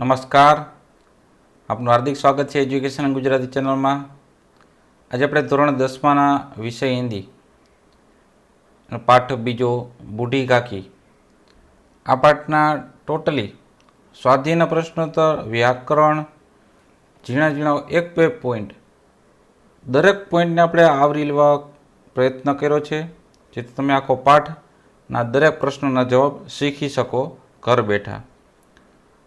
નમસ્કાર, આપનું હાર્દિક સ્વાગત છે એજ્યુકેશન ગુજરાતી ચેનલમાં. આજે આપણે ધોરણ 10માના વિષય હિન્દી પાઠ બીજો બુઢી કાકી, આ પાઠના ટોટલી સ્વાધ્યાયના પ્રશ્નોત્તર, વ્યાકરણ, ઝીણા ઝીણા એક બે પોઈન્ટ, દરેક પોઈન્ટને આપણે આવરી લેવા પ્રયત્ન કર્યો છે, જેથી તમે આખો પાઠના દરેક પ્રશ્નોના જવાબ શીખી શકો ઘર બેઠા.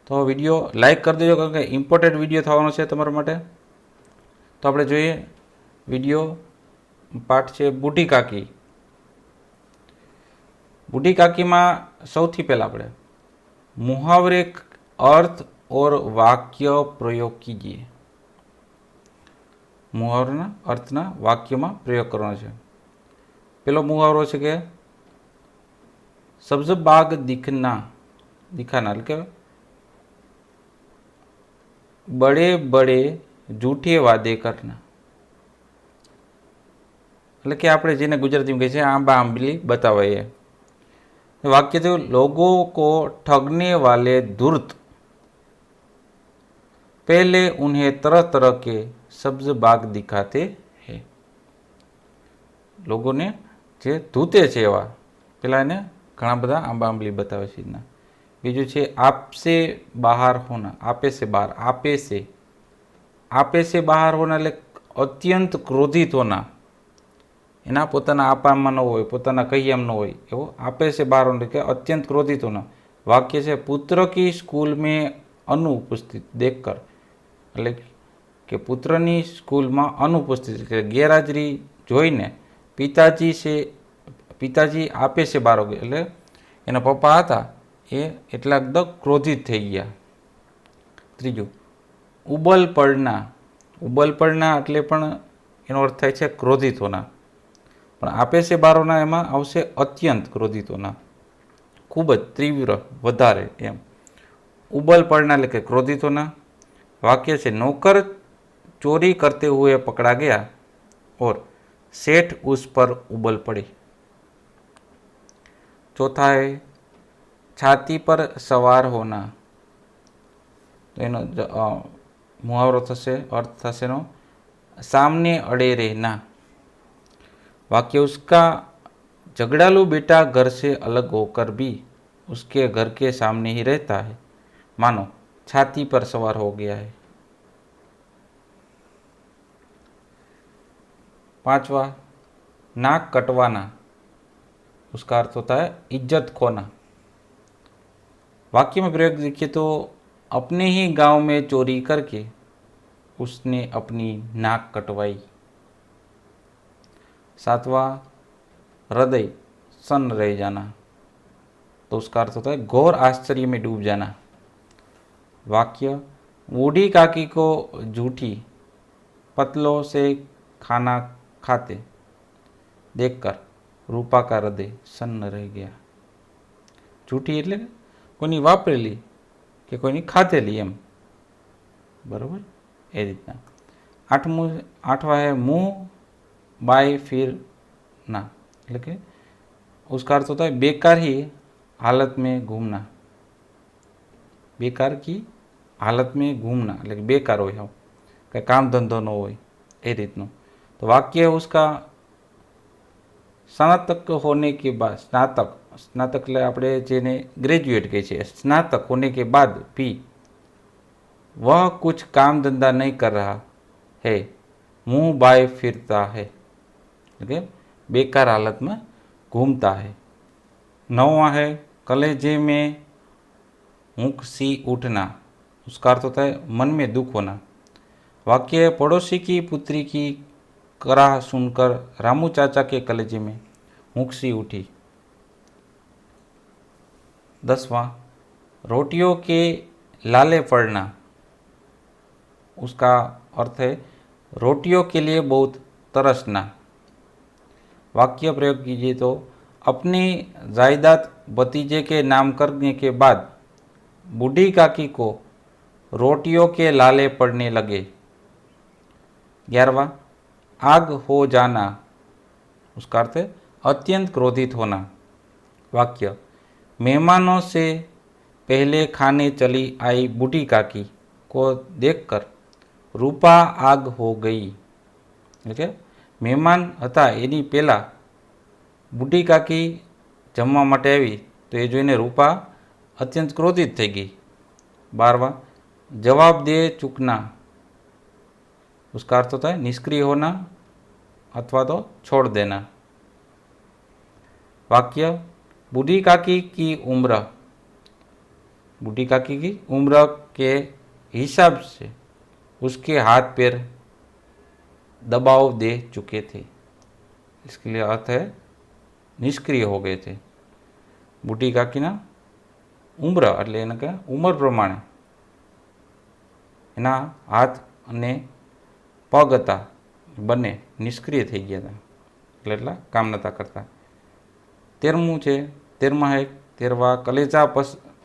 તો વિડીયો લાઇક કરી દેજો, કારણ કે ઇમ્પોર્ટન્ટ વિડીયો થવાનો છે તમારા માટે. તો આપણે જોઈએ વિડીયો. પાઠ છે બુઢી કાકી. बूढ़ी काकी में सौथी पहला આપણે मुहावरे अर्थ और वाक्य प्रयोग कीजिए. मुहावरा अर्थना वाक्य में प्रयोग करना है. पहलो मुहावरो है कि सब्ज बाग दिखना दिखाना, એટલે કે बड़े बड़े जूठे वादे करना, એટલે કે આપણે જેને ગુજરાતીમાં કહે છે આંબા આંબલી બતાવાય. वाक्य थे लोगों को ठगने वाले धूर्त पहले उन्हें तरह तरह के सब्ज बाग दिखाते हैं. लोगों ने जे धूते छे एवा पेला ने घणा बधा आंबा आंबली बतावे छे. बीजू छे आपसे बाहर होना, आपे से बाहर, आपे से बाहर होना એટલે અત્યંત ક્રોધિત હોના, એના પોતાના આપામાં ન હોય, પોતાના કહીયામ ન હોય એવો આપે છે બહાર કે અત્યંત ક્રોધિત હોના. વાક્ય છે પુત્ર કી સ્કૂલ મેં અનુપસ્થિત દેખકર, એટલે કે પુત્રની સ્કૂલમાં અનુપસ્થિત કે ગેરહાજરી જોઈને પિતાજી આપે છે બહાર, એટલે એના પપ્પા હતા એ એટલા એકદમ ક્રોધિત થઈ ગયા. ત્રીજું ઉબલ પડના એટલે પણ એનો અર્થ થાય છે ક્રોધિત હોના, પણ આપે છે બારોના એમાં આવશે અત્યંત ક્રોધિતોના, ખૂબ જ તીવ્ર, વધારે એમ. ઉબલ પડના એટલે કે ક્રોધિતોના. વાક્ય છે नौकर चोरी करते हुए पकड़ा गया और सेठ उस पर उबल पड़ी. चौथा है छाती पर सवार होना. तो एनो मुहावरो थशे, अर्थ थशे नो सामने अड़े रहना. वाक्य उसका झगड़ालू बेटा घर से अलग होकर भी उसके घर के सामने ही रहता है, मानो छाती पर सवार हो गया है. पांचवा नाक कटवाना, उसका अर्थ होता है इज्जत खोना. वाक्य में प्रयोग देखिए तो अपने ही गांव में चोरी करके उसने अपनी नाक कटवाई. सातवां हृदय सन्न रह जाना, तो उसका अर्थ होता है घोर आश्चर्य में डूब जाना. वाक्य बूढ़ी काकी को झूठी पतलों से खाना खाते देखकर रूपा का हृदय सन्न रह गया. झूठी એટલે કોઈની વાપરેલી કે કોઈની ખાધેલી એમ, બરાબર એ રીતના. આઠમા है मुंह बाय फिर ना, એટલે કે उसका अर्थ होता है बेकार ही हालत में घूमना. बेकार की हालत में घूमना એટલે કે બેકાર હોય, કંઈ કામ ધંધો ન હોય એ રીતનું. તો વાક્ય उसका स्नातक होने के बाद, स्नातक એટલે આપણે જેને ગ્રેજ્યુએટ કહે છે, स्नातक होने के बाद भी वह कुछ काम धंधा नहीं कर रहा है, मुंह बाय फिरता है, એટલે बेकार हालत में घूमता है. नौवां है कलेजे में हुक सी उठना, उसका अर्थ होता है मन में दुख होना. वाक्य पड़ोसी की पुत्री की कराह सुनकर रामू चाचा के कलेजे में हुक सी उठी. 10वां रोटियों के लाले पड़ना, उसका अर्थ है रोटियों के लिए बहुत तरसना. वाक्य प्रयोग कीजिए तो अपनी जायदाद भतीजे के नाम करने के बाद बूढ़ी काकी को रोटियों के लाले पड़ने लगे. 11वां आग हो जाना, उसका अर्थ है अत्यंत क्रोधित होना. वाक्य मेहमानों से पहले खाने चली आई बूढ़ी काकी को देखकर रूपा आग हो गई। એટલે કે મહેમાન હતા એની પહેલાં બુઢી કાકી જમવા માટે આવી તો એ જોઈને રૂપા અત્યંત ક્રોધિત થઈ ગઈ। 12वां जवाब दे चूकना, उसका अर्थ होता है निष्क्रिय होना अथवा तो छोड़ देना। वाक्य बूढ़ी काकी की उम्र, बूढ़ी काकी की उम्र के हिसाब से उसके हाथ पैर दबाव दे चुके थे। इसके लिए अर्थ है निष्क्रिय हो गए थे। बूढ़ी काकी ना उम्र એટલે એને કે ઉંમર પ્રમાણે એના હાથ અને પગ હતા બંને નિષ્ક્રિય થઈ ગયા હતા, એટલે એટલા કામ નહોતા કરતા। 13મું છે, 13वा कलेजा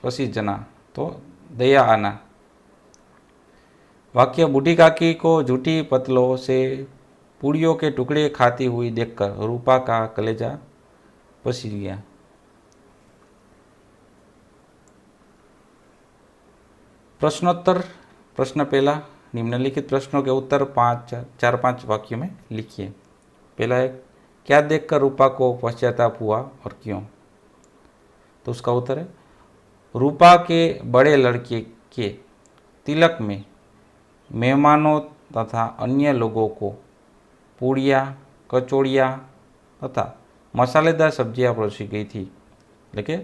पसी जना तो दया आना। वाक्य बूढ़ी काकी को झूठी पतलों से पूड़ियों के टुकड़े खाती हुई देखकर रूपा का कलेजा पसी गया। प्रश्नोत्तर, प्रश्न पहला, निम्नलिखित प्रश्नों के उत्तर 4-5 वाक्यों में लिखिए। पहला है, क्या देखकर रूपा को पश्चाताप हुआ और क्यों? तो उसका उत्तर है, रूपा के बड़े लड़के के तिलक में मेहमानों तथा अन्य लोगों को पूड़िया, कचौड़िया तथा मसालेदार सब्जियाँ परोसी गई थी। એટલે કે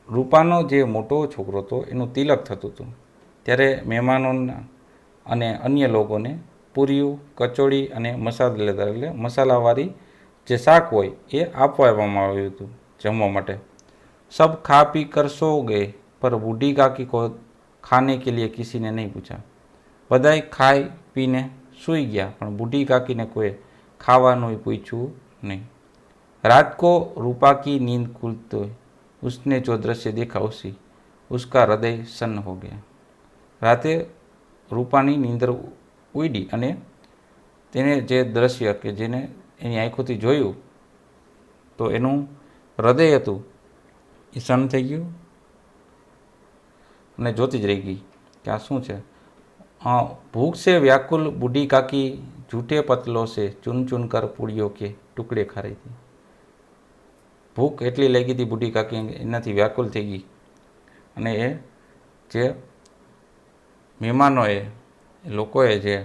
રૂપાનો જે મોટો છોકરો હતો એનું તિલક થતું હતું ત્યારે મહેમાનોના અને અન્ય લોકોને પૂરીઓ, કચોડી અને મસાલેદાર એટલે મસાલાવાળી જે શાક હોય એ આપવામાં આવ્યું હતું જમવા માટે। सब खा पी कर सो गए पर बूढ़ी काकी को खाने के लिए किसी ने नहीं पूछा। बधाई खाई पीने सूई गया पर बूढ़ी काकी ने कोई खावानुं पूछ्યું नहीं। रात को रूपा की नींद खुलते उसने जो दृश्य देखा उसी उसका हृदय सन्न हो गया। राते रूपानी नींदर उड़ी અને તેને જે દ્રશ્ય કે જેને એની આંખોથી જોયું તો એનું હૃદય હતું એ સન્ન થઈ ગયું અને જોતી જ રહી ગઈ કે આ શું છે। भूख से व्याकुल बूढ़ी काकी झूठे पतलों से चुन चुन कर पूड़ियों के टुकड़े खा रही थी। भूख એટલી લાગી હતી બુઢી કાકી એનાથી વ્યાકુલ થઈ ગઈ અને એ જે મહેમાનોએ લોકોએ જે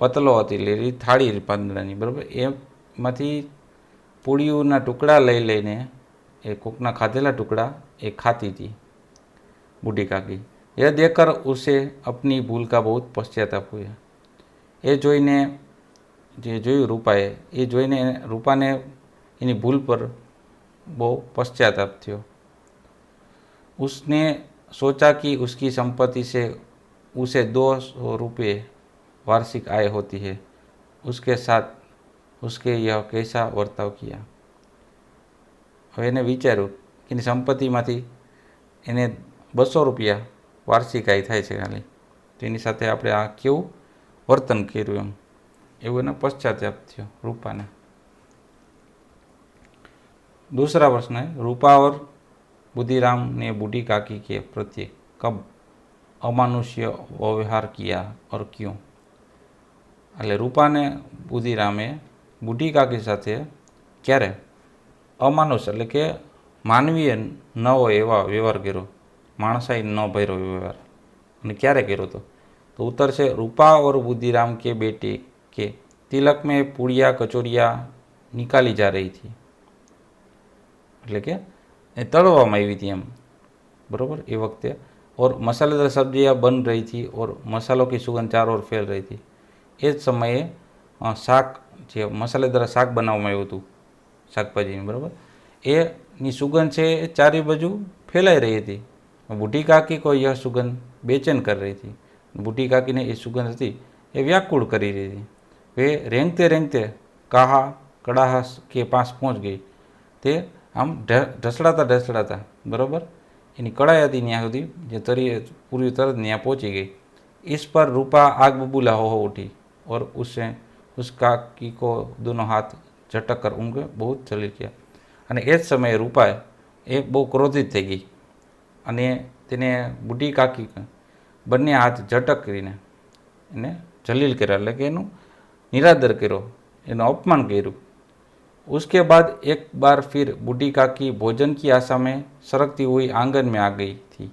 પતલો હતી લેલી થાળી પાંદડાની બરાબર એમાંથી પૂળીઓના ટુકડા લઈ લઈને એ કોકના ખાધેલા ટુકડા એ ખાતી હતી बूढ़ी काकी। यह देखकर उसे अपनी भूल का बहुत पश्चाताप हुआ। એ જોઈને જે જોયું રૂપાએ એ જોઈને રૂપાને એની ભૂલ પર બહુ પશ્ચાતાપ થયો। उसने सोचा कि उसकी संपत्ति से उसे 200 रुपये वार्षिक आय होती है, उसके साथ उसके यह कैसा वर्ताव किया। હવે એને વિચાર્યું કે એની સંપત્તિમાંથી એને 200 રૂપિયા વાર્ષિક આય થાય છે ખાલી, તો એની સાથે આપણે આ કેવું વર્તન કર્યું એમ એવું એને પશ્ચાતાપ થયો रूपाने। दूसरा प्रश्न है, रूपा और बुद्धिराम ने बूढ़ी काकी के प्रति कब अमानुष्य व्यवहार किया और क्यों? એટલે રૂપાને બુદ્ધિરામે બુઢી કાકી સાથે ક્યારે અમાનુષ એટલે કે માનવીય ન હોય એવા વ્યવહાર કર્યો, માણસાઈ ન ભર્યો વ્યવહાર, અને ક્યારે કર્યો હતો? તો ઉત્તર છે, रूपा और बुद्धिराम के बेटे के तिलक में पूड़िया कचौड़िया निकाली जा रही थी। એટલે કે એ તળવામાં આવી હતી એમ બરાબર એ વખતે, और मसालेदार सब्जियाँ बन रही थी और मसालों की सुगंध चारों ओर फैल रही थी। એ જ સમયે શાક જે મસાલેદાર શાક બનાવવામાં આવ્યું હતું શાકભાજીની બરાબર એની સુગંધ છે એ ચારે બાજુ ફેલાઈ રહી હતી। બુઢી કાકી को यह सुगंध बेचैन कर रही थी। बूढ़ी काकी ने ये सुगंध थी ये व्याकुल करी रही थी। वे रेंगते रेंगते काहा कड़ाहा के पास पहुँच गई। તે આમ ઢસડાતા બરાબર એની કડાઈ હતી ત્યાં સુધી જે તરી પૂરી તરત ત્યાં પહોંચી ગઈ। इस पर रूपा आग बबूला हो उठी और उससे उस काकी को दोनों हाथ झटक कर उनके बहुत चली गया। અને એ જ સમયે રૂપાએ એ બહુ ક્રોધિત થઈ ગઈ અને તેને બુઢી કાકી બંને હાથ ઝટક કરીને એને જલીલ કર્યા, એટલે કે એનું નિરાદર કર્યો, એનું અપમાન કર્યું. उसके बाद एक बार फिर बूढ़ी काकी भोजन की आशा में सरकती हुई आंगन में आ गई थी,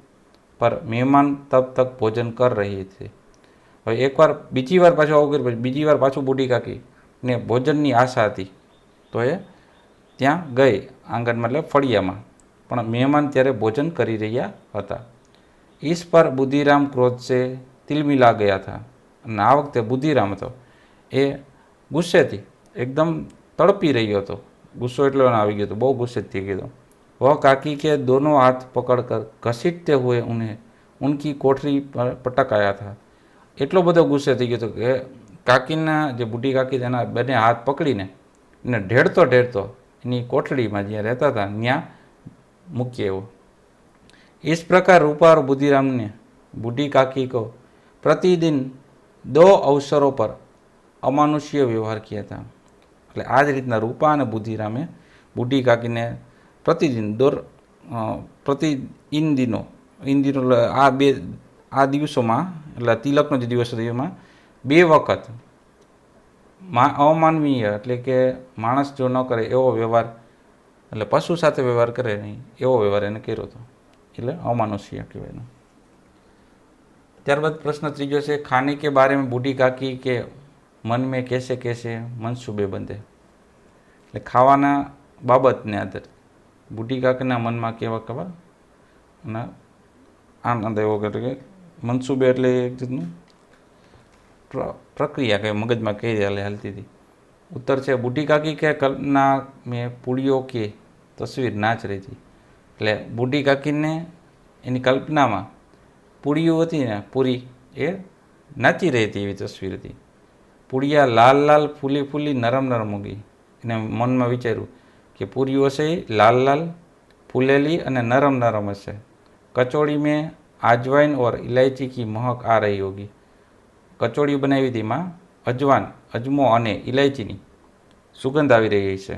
पर મહેમાન તબ તક ભોજન કર રહી થે. હવે એકવાર બીજી વાર પાછું આવું કર્યું, બીજી વાર પાછું બુઢી કાકી ને ભોજનની આશા હતી તો એ ત્યાં ગઈ આંગણમાં, એટલે ફળિયામાં, પણ મહેમાન ત્યારે ભોજન કરી રહ્યા હતા. इस पर बुद्धिराम क्रोध से तिलमिला गया था. અને આ વખતે બુદ્ધિરામ હતો એ ગુસ્સેથી એકદમ તડપી રહ્યો હતો. ગુસ્સો એટલો આવી ગયો હતો, બહુ ગુસ્સે થઈ ગયો. वह काकी के दोनों हाथ पकड़कर घसीटते हुए उन्हें उनकी कोठरी पर पटक आया था. એટલો બધો ગુસ્સે થઈ ગયો હતો કે કાકીના જે બુઢી કાકી તેના બંને હાથ પકડીને એને ઢેડતો ઢેડતો એની કોઠડીમાં જ્યાં રહેતા હતા ત્યાં મૂકી આવ્યો. इस प्रकार रूपा और बुद्धिराम ने बूढ़ी काकी को प्रतिदिन 2 अवसरों पर અમાનુષ્ય વ્યવહાર किया था. એટલે આ જ રીતના રૂપા અને બુદ્ધિરામે બુઢી કાકીને પ્રતિદિન ઇન દિનો એટલે આ દિવસોમાં, એટલે તિલકનો જે દિવસ હતો એમાં 2 વખત અમાનવીય, એટલે કે માણસ જો ન કરે એવો વ્યવહાર, એટલે પશુ સાથે વ્યવહાર કરે નહીં એવો વ્યવહાર એને કર્યો હતો, એટલે અમાનુષ્ય કહેવાય. ત્યારબાદ પ્રશ્ન ત્રીજો છે, ખાને કે બારે મેં બૂઢી કાકી કે મન મેં કેસે કેસે મનસૂબે બંધે. એટલે ખાવાના બાબતને આધારે બુઢી કાકીના મનમાં કેવા કેવા અને આનંદ એવો કે મનસૂબે એટલે એક રીતનું પ્રક્રિયા કે મગજમાં કઈ હાલતી હતી. ઉત્તર છે, બુઢી કાકી કે કલ્પના મેં પૂળીઓ કે તસવીર નાચ રહી હતી. એટલે બુઢી કાકીને એની કલ્પનામાં પૂળીઓ હતી ને, પૂરી એ નાચી રહી હતી એવી તસવીર હતી. પૂળિયા લાલ લાલ ફૂલી ફૂલી નરમ નરમ ઉગી. એને મનમાં વિચાર્યું કે પૂરીઓ હશે એ લાલ લાલ ફૂલેલી અને નરમ નરમ હશે. કચોડી મેં આજવાइन और इलायची की महक आ रही होगी. કચોડી બનાવી હતી એમાં અજમો અને ઇલાયચીની સુગંધ આવી રહી છે.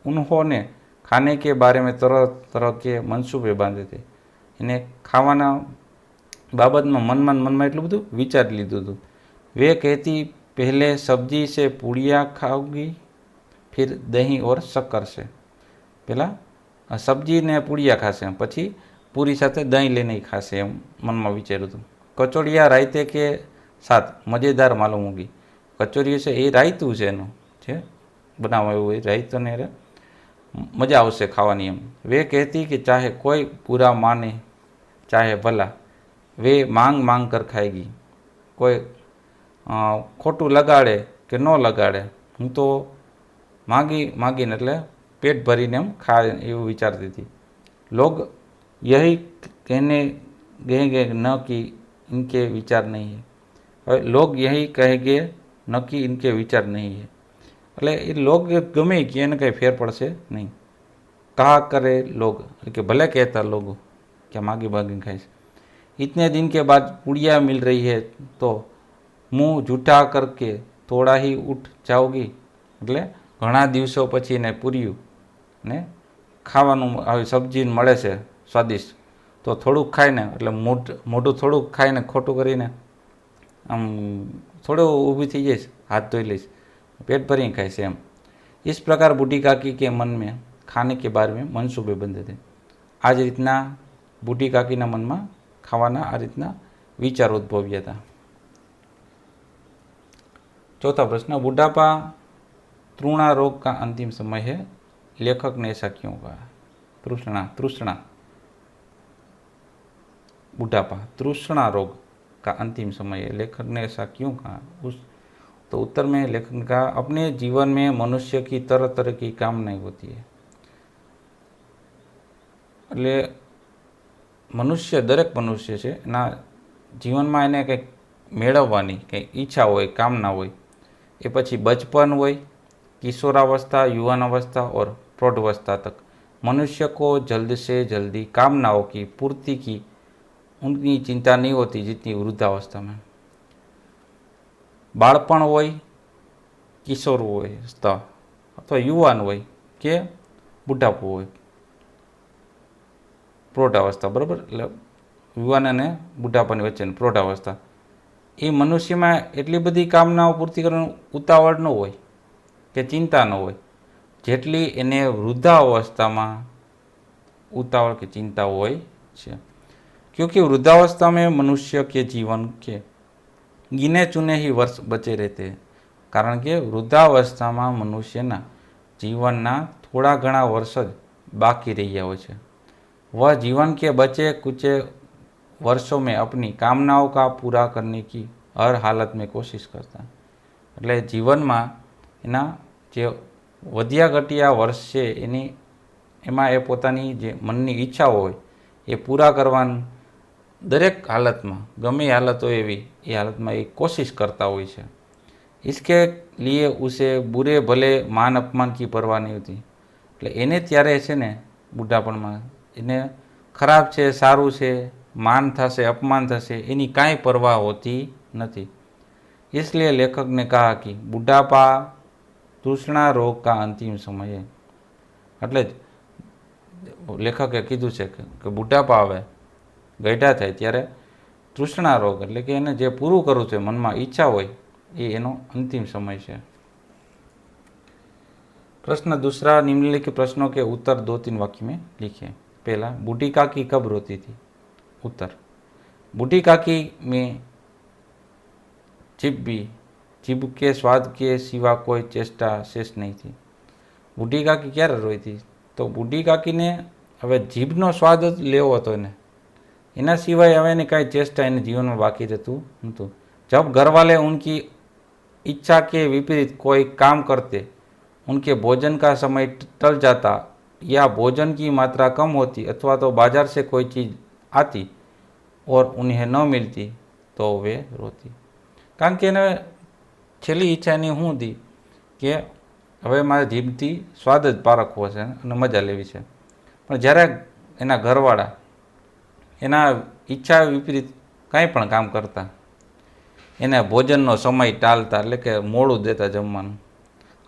ઉન્હોને ખાને કે બારે મેં તરહ તરહ કે મનસૂબે બાંધે થે. એને ખાવાના બાબતમાં મનમાં એટલું બધું વિચારી લીધું હતું. वे कहती पहले सब्जी से पूड़ियाँ खाऊंगी, फिर दही और शक्कर से. પહેલાં સબ્જી ને પૂળિયા ખાશે, પછી પૂરી સાથે દહીં લઈને ખાશે, એમ મનમાં વિચાર્યું હતું. કચોડિયા રાયતે કે સાથ મજેદાર માલુમ હોગી. કચોરી છે એ રાયતું છે એનું જે બનાવવા એવું હોય, રાયતું ને મજા આવશે ખાવાની એમ. વે કહેતી કે ચાહે કોઈ પૂરા માને ચાહે ભલા, વે માંગ માંગ કર ખાएगी. કોઈ ખોટું લગાડે કે ન લગાડે, હું તો માગીને એટલે પેટ ભરીને એમ ખાય એવું વિચારતી હતી. લોગ યહી કહેને કહેંગે ન કે ઇનકે વિચાર નહીં હે. હવે લોગ યહી કહેંગે ન કે ઇનકે વિચાર નહીં હે. એટલે એ લોગ ગમે કે એને કંઈ ફેર પડશે નહીં. કહા કરે લોગ, કે ભલે કહેતા લોગો કે માગી માગીને ખાઈશ. इतने दिन के बाद पुड़िया मिल रही है तो मुँह जूठा करके थोड़ा ही उठ जाओगी. એટલે ઘણા દિવસો પછી એને પૂર્યું ને ખાવાનું આવી સબ્જી મળે છે સ્વાદિષ્ટ, તો થોડુંક ખાઈને, એટલે મોઢું થોડુંક ખાઈને ખોટું કરીને આમ થોડું ઊભી થઈ જઈશ, હાથ ધોઈ લઈશ, પેટ ભરીને ખાઈશ એમ. इस प्रकार बूढ़ी काकी के मन में खाने के बारे में मनसूबे बंधे थे. આ જ રીતના બુઢી કાકીના મનમાં ખાવાના આ રીતના વિચાર ઉદ્ભવ્યા હતા. चौथा प्रश्न, बुढ़ापा तृष्णा रोग का अंतिम समय है, लेखक ने ऐसा क्यों कहा. तृष्णा बुढ़ापा तृष्णा रोग का अंतिम समय है, लेखक ने ऐसा क्यों कहा. तो उत्तर में लेखक ने कहा, अपने जीवन में मनुष्य की तरह तरह की कामनाएं होती है. એટલે મનુષ્ય, દરેક મનુષ્ય છે એના જીવનમાં એને કંઈક મેળવવાની કંઈક ઈચ્છા હોય, કામના હોય. એ પછી બચપન હોય, किशोरावस्था, युवान अवस्था और प्रौढ़ावस्था तक मनुष्य को जल्द से जल्दी कामनाओं की पूर्ति की उनकी चिंता नहीं होती जितनी वृद्धावस्था में. बाळपण હોય, કિશોર હોય અથવા યુવાન હોય કે બુઢાપો હોય, પ્રૌઢાવસ્થા, બરાબર, એટલે યુવાન અને બુઢાપાની વચ્ચેની પ્રૌઢાવસ્થા, એ મનુષ્યમાં એટલી બધી કામનાઓ પૂર્તિ કરવાની ઉતાવળ ન હોય કે ચિંતા ન હોય જેટલી એને વૃદ્ધાવસ્થામાં उतावल की चिंता હોય છે। क्योंकि वृद्धावस्था में मनुष्य के जीवन के गिने चुने ही वर्ष बचे रहते हैं। कारण के वृद्धावस्थाમાં મનુષ્યના જીવનના થોડા ઘણા વર્ષ જ બાકી રહ્યા હોય છે। वह जीवन के बचे कुछ वर्षों में अपनी कामनाओं का पूरा करने की हर हालत में कोशिश करता है। એટલે જીવનમાં એના જે વધ્યા ઘટ્યા વર્ષ છે એની એમાં એ પોતાની જે મનની ઈચ્છાઓ હોય એ પૂરા કરવાની દરેક હાલતમાં, ગમે હાલત હોય એવી એ હાલતમાં એ કોશિશ કરતા હોય છે। इसके लिए उसे बुरे भले मान अपमान की परवाह नहीं होती। એટલે એને ત્યારે છે ને બુઢાપણમાં એને ખરાબ છે, સારું છે, માન થશે, અપમાન થશે, એની કાંઈ પરવા હોતી નથી। इसलिए लेखक ने कहा कि बुढ़ापा तृष्णा रोग का अंतिम समय है। એટલે જ લેખકે કીધું છે કે બુઢાપા આવે, ગઈઢા થાય ત્યારે તૃષ્ણા રોગ એટલે કે એને જે પૂરું કરવું છે મનમાં ઈચ્છા હોય એ એનો અંતિમ સમય છે। प्रश्न दूसरा, निम्नलिखित प्रश्नों के उत्तर 2-3 वाक्य में लिखे। पहला, बूढ़ी काकी कब रोती थी? उत्तर, बूढ़ी काकी में जीभ के स्वाद के सिवा कोई चेष्टा शेष नहीं थी। बूढ़ी काकी क्यारे रोई थी? तो बूढ़ी काकीने હવે જીભનો સ્વાદ જ લેવો હતો એને, એના સિવાય હવે એને કાંઈ ચેષ્ટા એને જીવનમાં બાકી રહેતું નહોતું। जब घर वाले उनकी इच्छा के विपरीत कोई काम करते, उनके भोजन का समय टल जाता या भोजन की मात्रा कम होती अथवा तो बाजार से कोई चीज़ आती और उन्हें न मिलती तो वे रोती। કારણ કે એને છેલ્લી ઈચ્છા એની શું હતી કે હવે મારે જીભથી સ્વાદ જ પારખવો છે અને મજા લેવી છે, પણ જ્યારે એના ઘરવાળા એના ઈચ્છા વિપરીત કાંઈ પણ કામ કરતા, એને ભોજનનો સમય ટાળતા એટલે કે મોડું દેતા જમવાનું,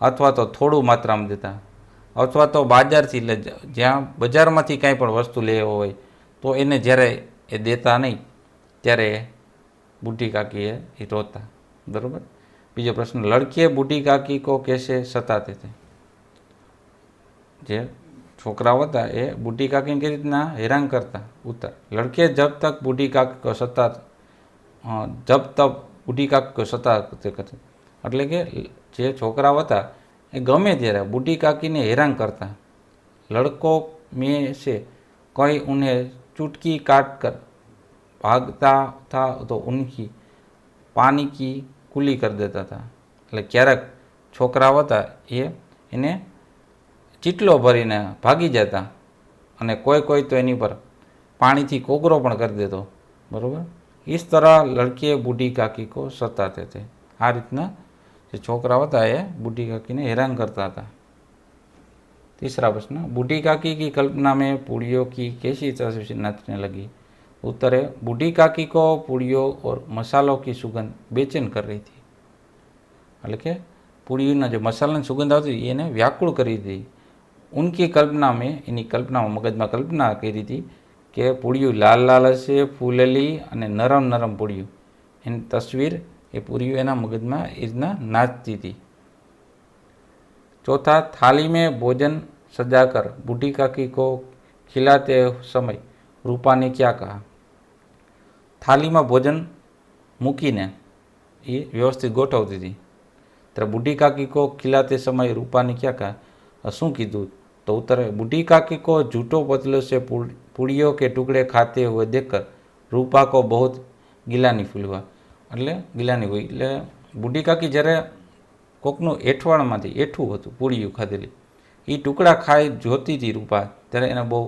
અથવા તો થોડું માત્રામાં દેતા, અથવા તો બજારથી જ્યાં બજારમાંથી કાંઈ પણ વસ્તુ લેવો હોય તો એને જ્યારે એ દેતા નહીં ત્યારે बूढ़ी काकी है ये रोता। बराबर। बीजो प्रश्न, लड़के बूढ़ी काकी को कैसे सताते थे? जे छोकराओ था ये बूढ़ी काकी ने कई रीतना हैरान करता। उत्तर, लड़के जब तक बूढ़ी काकी को सताते करते એટલે કે જે છોકરાઓ હતા એ ગમે ત્યારે બુઢી કાકીને હેરાન કરતા। लड़कों में से कोई उन्हें चुटकी काट कर भागता था तो उनकी पानी की कुली कर देता था। એટલે ક્યારેક છોકરાઓ હતા એને ચીટલો ભરીને ભાગી જતા અને કોઈ કોઈ તો એની પર પાણીથી કોગરો પણ કરી દેતો। બરાબર। इस तरह लड़के बूढ़ी काकी को सताते थे। આ રીતના જે છોકરાઓ હતા એ બુઢી કાकीને हैरान करता था। तीसरा प्रश्न, बूढ़ी काकी की कल्पना में पूड़ियों की कैसी तस्वीर नाचने लगी? उत्तर है, बूढ़ी काकी को पूड़ियों और मसालों की सुगंध बेचैन कर रही थी। એટલે કે પૂડીના જે મસાલાની સુગંધ આવતી એને વ્યાકુળ કરી હતી। ઉનકી કલ્પના મેં એની કલ્પનામાં મગજમાં કલ્પના કરી હતી કે પૂડીયું લાલ લાલ હશે, ફૂલેલી અને નરમ નરમ પૂડીયું, એની તસવીર એ પૂરીયું એના મગજમાં એ રીતના નાચતી હતી। चौथा, थाली में भोजन सजाकर बूढ़ी काकी को खिलाते समय रूपा ने क्या कहा? थाली में भोजन मूकीने ये व्यवस्थित गोठवती थी ત્યારે बूढ़ी काकी को खिलाते समय रूपा ने क्या कहा? શું કીધું? तो उत्तर है, बूढ़ी काकी को झूठो पतलों से पूड़ियों के टुकड़े खाते हुए देखकर रूपा को बहुत गिलानी फील हुआ। એટલે ગિલાની હોય એટલે બુઢી કાકી જ્યારે કોકનું એઠવાડમાંથી એઠું હતું પૂળીયું ખાધેલી એ ટુકડા ખાઈ જોતી હતી રૂપા ત્યારે એને બહુ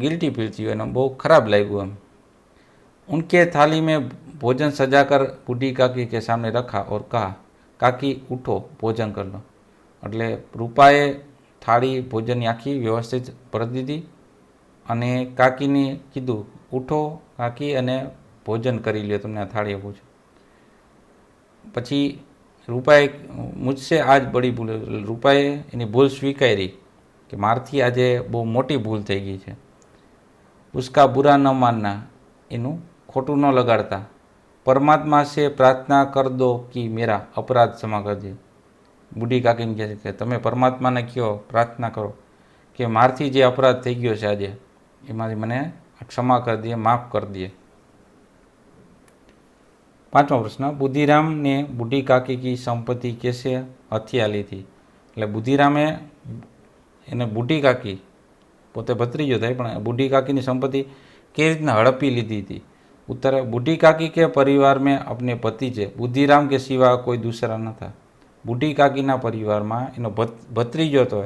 गिल्टी फील थी, એને બહુ ખરાબ લાગ્યું એમ। उनके थाली में भोजन सजाकर बूढ़ी काकी के सामने रखा और कहा, काकी उठो भोजन कर लो। એટલે રૂપાએ થાળી ભોજનની આખી વ્યવસ્થિત ભરી દીધી અને કાકીને કીધું ઉઠો કાકી અને ભોજન કરી લ્યો, તમને આ થાળી આપું છું। પછી રૂપાએ મુझसे आज बड़ी भूल, રૂપાએ એની ભૂલ સ્વીકારી કે મારથી આજે બહુ મોટી ભૂલ થઈ ગઈ છે। उसका बुरा न मानना, એનું ખોટું ન લગાડતા. પરમાત્મા સે પ્રાર્થના કર દો કે મેરા અપરાધ ક્ષમા કરજે. બુઢી કાકીને કહે છે કે તમે પરમાત્માને કહો, પ્રાર્થના કરો કે મારથી જે અપરાધ થઈ ગયો છે આજે એમાંથી મને ક્ષમા કરી દે, માફ કરી દે. 5મો પ્રશ્ન, બુદ્ધિરામ ने बूढ़ी काकी की संपत्ति कैसे हथिया ली थी? એટલે બુદ્ધિરામે એને બુઢી કાકી, પોતે ભત્રીજો થાય પણ બુઢી કાકીની સંપત્તિ કેવી રીતના હડપી લીધી હતી? उत्तर है, बूढ़ी काकी के परिवार में अपने पति से बुद्धिराम के सिवा कोई दूसरा न था. बूढ़ी काकीना परिवाરમાં એનો ભત્રીજો હતો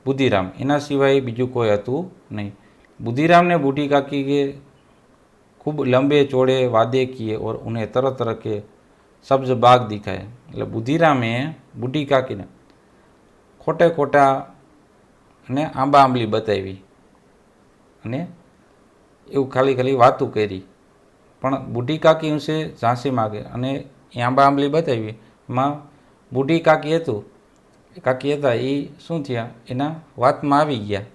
બુદ્ધિરામ, એના સિવાય બીજું કોઈ હતું નહીં. बुद्धिराम ने बूढ़ी काकी के खूब लंबे चौड़े वादे किए और उन्हें तरह तरह के सब्ज बाग दिखाए. એટલે બુદ્ધિરામે બુઢી કાકીને ખોટે ખોટા અને આંબા આંબલી બતાવી અને એવું ખાલી ખાલી વાતું કરી. પણ બુઢી કાકી ઉસે ઝાંસી માગે અને એ આંબા આંબલી બતાવી. એમાં બુઢી કાકી હતા એ શું થયા, એના વાતમાં આવી ગયા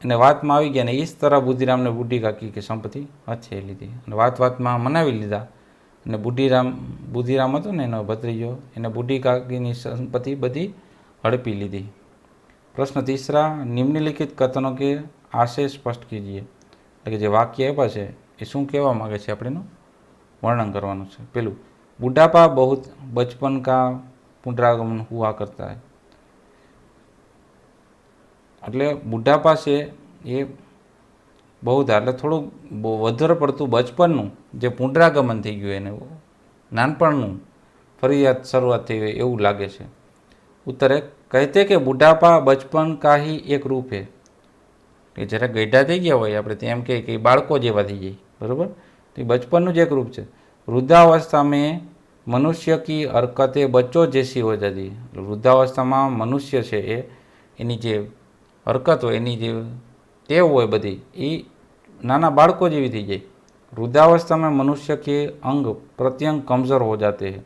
અને વાતમાં આવી ગયા ને એ જ તરફ બુદ્ધિરામને બુઢી કાકી કે સંપત્તિ હથિયાઈ લીધી અને વાતમાં મનાવી લીધા. અને બુદ્ધિરામ હતો ને એનો ભત્રીજો, એને બુઢી કાકીની સંપત્તિ બધી હડપી લીધી. પ્રશ્ન तीसरा, નિમ્નલિખિત કથનો કે આશય સ્પષ્ટ કીજીએ. એટલે કે જે વાક્ય આપ્યા છે એ શું કહેવા માગે છે આપણે એનું વર્ણન કરવાનું છે. પેલું, બુઢાપા બહુત બચપન કા પુનરાગમન હુઆ કરતા હૈ. એટલે બુઢાપા છે એ બહુધા એટલે થોડુંક વધારે પડતું બચપનનું જે પુનરાગમન થઈ ગયું એને નાનપણનું ફરિયાદ શરૂઆત થઈ હોય એવું લાગે છે. उत्तर है, कहते કે બુઢાપા બચપન કા હી એક રૂપ है. કે જ્યારે ગઈઢા થઈ ગયા હોય આપણે તેમ કે બાળકો જેવા થઈ જાય, બરાબર, તો એ બચપનનું જ એક રૂપ છે. વૃદ્ધાવસ્થા મેં મનુષ્ય કી હરકતે બચ્ચો જૈસી હો જાતી. વૃદ્ધાવસ્થામાં મનુષ્ય છે એની જે હરકત હોય, એની જે ટેવ હોય બધી એ નાના બાળકો જેવી થઈ જાય. वृद्धावस्था में मनुष्य के अंग प्रत्यंग कमज़ोर हो जाते हैं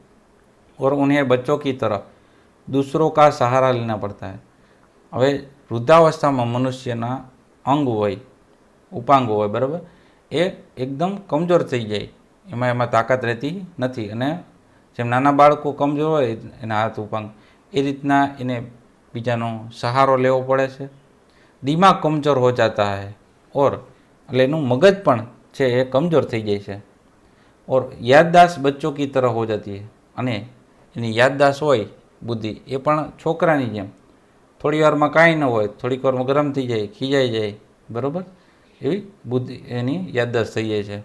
और उन्हें बच्चों की तरह दूसरों का सहारा लेना पड़ता है. હવે વૃદ્ધાવસ્થામાં મનુષ્યના અંગ હોય, ઉપાંગો હોય, બરાબર, એ એકદમ કમજોર થઈ જાય, એમાં તાકાત રહેતી નથી. અને જેમ નાના બાળકો કમજોર હોય એના હાથ ઉપાંગ, એ રીતના એને બીજાનો સહારો લેવો પડે છે. દિમાગ કમજોર હો જાતા હૈ ઓર એટલે એનું મગજ પણ છે એ કમજોર થઈ જાય છે. ઓર યાદદાસ્ત બચ્ચો કી તરહ હો જાતી હૈ. અને એની યાદદાસ્ત હોય, બુદ્ધિ, એ પણ છોકરાની જેમ થોડી વારમાં કાંઈ ન હોય, થોડીક વારમાં ગરમ થઈ જાય, ખીજાઈ જાય, બરાબર, એવી બુદ્ધિ એની યાદદાસ્ત થઈ જાય છે.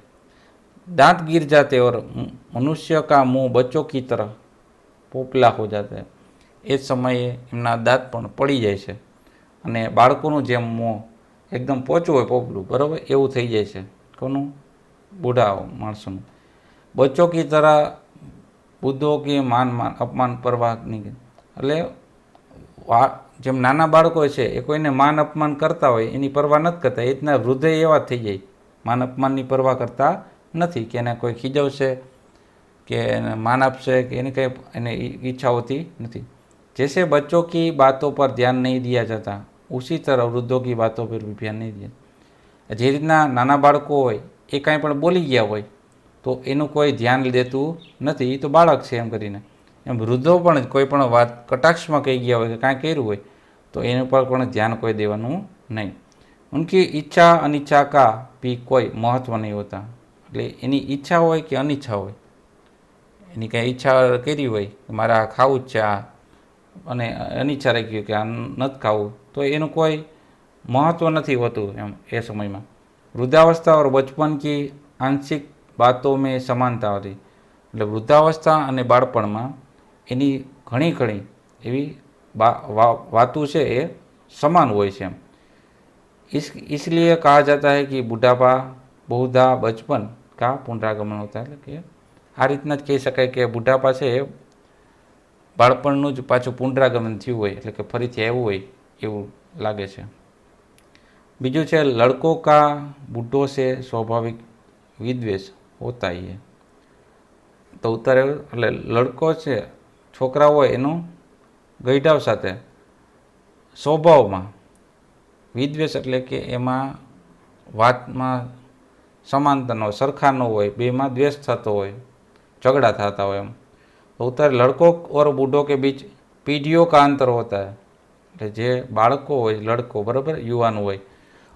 દાંત गिर जाते और मनुष्य का मुंह बच्चों की तरह पोपला हो जाता है. એ જ સમયે એમના દાંત પણ પડી જાય છે અને બાળકોનું જેમ મોં એકદમ પોચું હોય, પોપલું, બરાબર, એવું થઈ જાય છે. કોનું? બુઢા માણસોનું. બચ્ચો કી તરહ બુદ્ધો કે માન અપમાન પરવાહ નહીં. એટલે જેમ નાના બાળકો છે એ કોઈને માન અપમાન કરતા હોય એની પરવા નથી કરતા, એ રીતના વૃદ્ધે એવા થઈ જાય, માન અપમાનની પરવા કરતા નથી કે એને કોઈ ખીજવશે કે એને માન આપશે કે એની કંઈ એને ઈચ્છા હોતી નથી. जैसे बच्चों की बातों पर ध्यान नहीं दिया जाता उसी तरह वृद्धों की बातों पर भी ध्यान नहीं दिया. જે રીતના નાના બાળકો હોય એ કાંઈ પણ બોલી ગયા હોય તો એનું કોઈ ધ્યાન દેતું નથી, એ તો બાળક છે એમ કરીને. એમ વૃદ્ધો પણ કોઈ પણ વાત કટાક્ષમાં કહી ગયા હોય કે કાંઈ કર્યું હોય તો એના પર પણ ધ્યાન કોઈ દેવાનું નહીં. ઉનકી ઈચ્છા અનિચ્છા કા ભી કોઈ મહત્વ નહીં હોતા. એટલે એની ઈચ્છા હોય કે અનિચ્છા હોય, એની કાંઈ ઈચ્છા કરી હોય કે મારે આ ખાવું જ છે આ, અને અનિચ્છા રાખી કે આ નથી ખાવું, તો એનું કોઈ મહત્વ નથી હોતું એમ એ સમયમાં. વૃદ્ધાવસ્થા और बचपन की आंशिक बातों में समानता હતી. એટલે વૃદ્ધાવસ્થા અને બાળપણમાં એની ઘણી ઘણી એવી વાતો છે એ સમાન હોય છે એમ. इसलिए कहा जाता है कि बुढ़ापा बहुधा बचपन का पुनरागमन होता है. એટલે કે આ રીતના જ કહી શકાય કે બુઢાપા છે એ બાળપણનું જ પાછું પુનરાગમન થયું હોય, એટલે કે ફરીથી આવ્યું હોય એવું લાગે છે. બીજું છે, લડકો કા બુઢ્ઢો સે સ્વાભાવિક વિદ્વેષ હોતા હી હૈ. તો ઉત્તર એટલે લડકો છે, છોકરા હોય એનું ગઈઢાવ સાથે સ્વભાવમાં વિદ્વેષ એટલે કે એમાં વાતમાં समानता न हो, सरखा न हो, बे में द्वेष थतो हो, झगड़ा थता हो एम। तो उतर लड़कों और बूढ़ों के बीच पीढ़ियों का अंतर होता है। એટલે જે બાળકો હોય, લડકો બરાબર, યુવાન હોય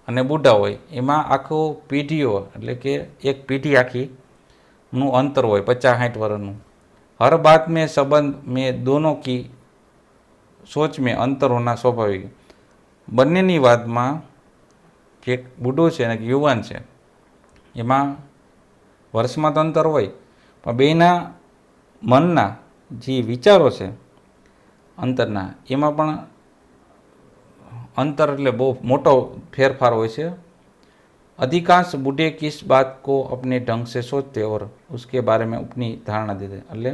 અને બુઢા હોય, એમાં આખો પીઢીઓ એટલે કે એક પીઢી આખીનું અંતર હોય 50-60 વર્ષનું। हर बात में संबंध में दोनों की सोच में अंतर होना स्वाभाविक। બંનેની વાતમાં જે બુઢો છે અને યુવાન છે એમાં વર્ષમાં તો અંતર હોય, પણ બેના મનના જે વિચારો છે અંતરના એમાં પણ अंतर એટલે બહુ મોટો फेरफार હોય છે। अधिकांश बूढ़े किस बात को अपने ढंग से सोचते और उसके बारे में अपनी धारणा देते। એટલે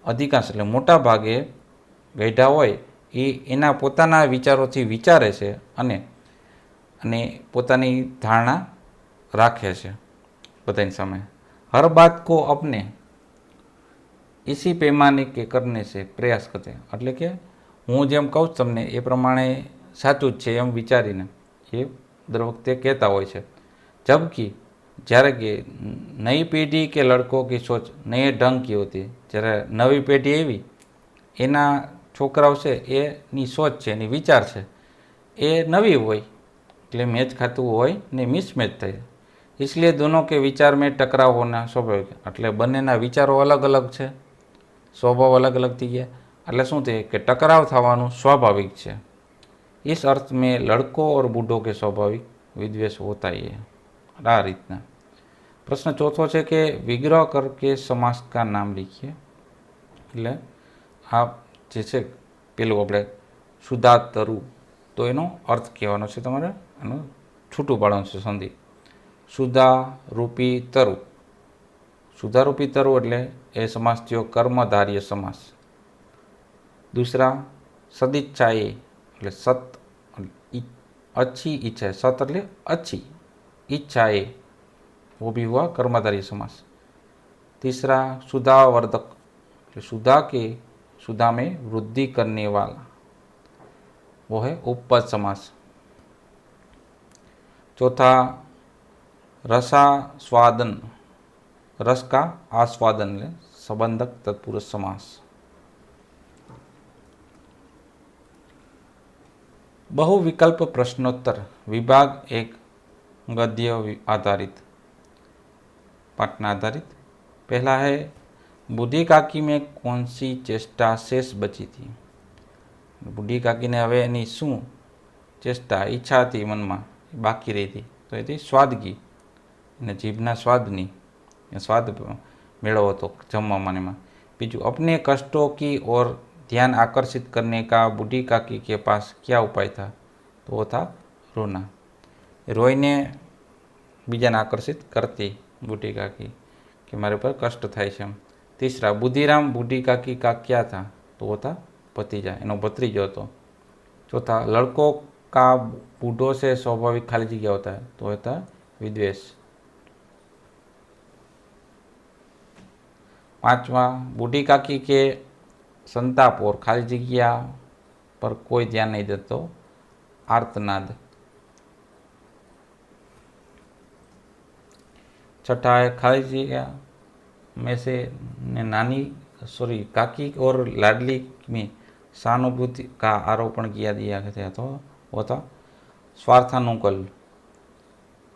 अधिकांश એટલે મોટા ભાગે ગઈઢા હોય એ એના પોતાના વિચારોથી વિચારે છે અને અને પોતાની ધારણા રાખે છે બધાની સામે। हर बात को अपने इसी पैमाने के करने से प्रयास करते। એટલે કે હું જેમ કહું તમને એ પ્રમાણે સાચું જ છે એમ વિચારીને એ દર વખતે કહેતા હોય છે। जबकि જ્યારે કે नई पीढ़ी के लड़कों की सोच नए ढंग की होती है। જ્યારે નવી પેઢી એવી એના છોકરાઓ છે એની સોચ છે, એની વિચાર છે એ નવી હોય એટલે મેચ ખાતું હોય ને મિસમેચ થાય। इसलिए दोनों के विचार में टकराव होना स्वाभाविक। એટલે બંનેના વિચારો અલગ અલગ છે, સ્વભાવ अलग अलग થઈ ગયા એટલે શું થાય કે ટકરાવ થવાનું સ્વાભાવિક છે। इस अर्थ में लड़कों और बूढ़ों के स्वाभाविक विद्वेष होता ही है। आ रीतना प्रश्न चौथो है कि विग्रह करके समास का नाम लिखिए। એટલે આ જે છે પેલું આપણે સુધા તરુ, તો એનો અર્થ કહેવાનો છે તમારે, એનું છૂટું પાડવાનું છે સંધિ। સુધા રૂપી તરુ, સુધા રૂપી તરુ એટલે એ સમાસ થયો કર્મધાર્ય સમાસ। दूसरा सदिच्छाए એટલે સત अच्छी इच्छा है, सत એટલે अच्छी इच्छाए, वो भी हुआ कर्मधारय समास। तीसरा सुधावर्धक, सुधा के सुधा में वृद्धि करने वाला, वो है उपपद समास। चौथा रसास्वादन, रस का आस्वादन ले संबंधक तत्पुरुष समास। बहुविकल्प प्रश्नोत्तर विभाग 1 गद्य आधारित, पाठना आधारित। पहला है बूढ़ी काकी में कौन सी चेष्टा शेष बची थी। बूढ़ी काकी ने हवे एनी शू चेष्टा इच्छा थी मन में बाकी रही थी, तो ये थी स्वादगी ने जीभना स्वादनी स्वाद मेळवो तो जमवा माने में। बीजू अपने कष्टों की ओर ध्यान आकर्षित करने का बूढ़ी काकी के पास क्या उपाय था, तो वो था रोना। रोईने बीजाने आकर्षित करती बूढ़ी काकी कि मारे पर कष्ट थाय छे। तीसरा बुद्धिराम बूढ़ी काकी का क्या था, तो वो था भतीजा, एनो भत्रीजो હતો। चौथा लड़कों का बूढ़ों से स्वाभाविक खाली जगह होता है, तो वो था विद्वेष। पांचवा बूढ़ी काकी के संताप और खाली जगह पर कोई ध्यान नहीं देता, आर्तनाद। छठा है खाली जगह में से नानी काकी और लाडली में सहानुभूति का आरोपण किया दिया गया, तो वो था स्वार्थानुकूल।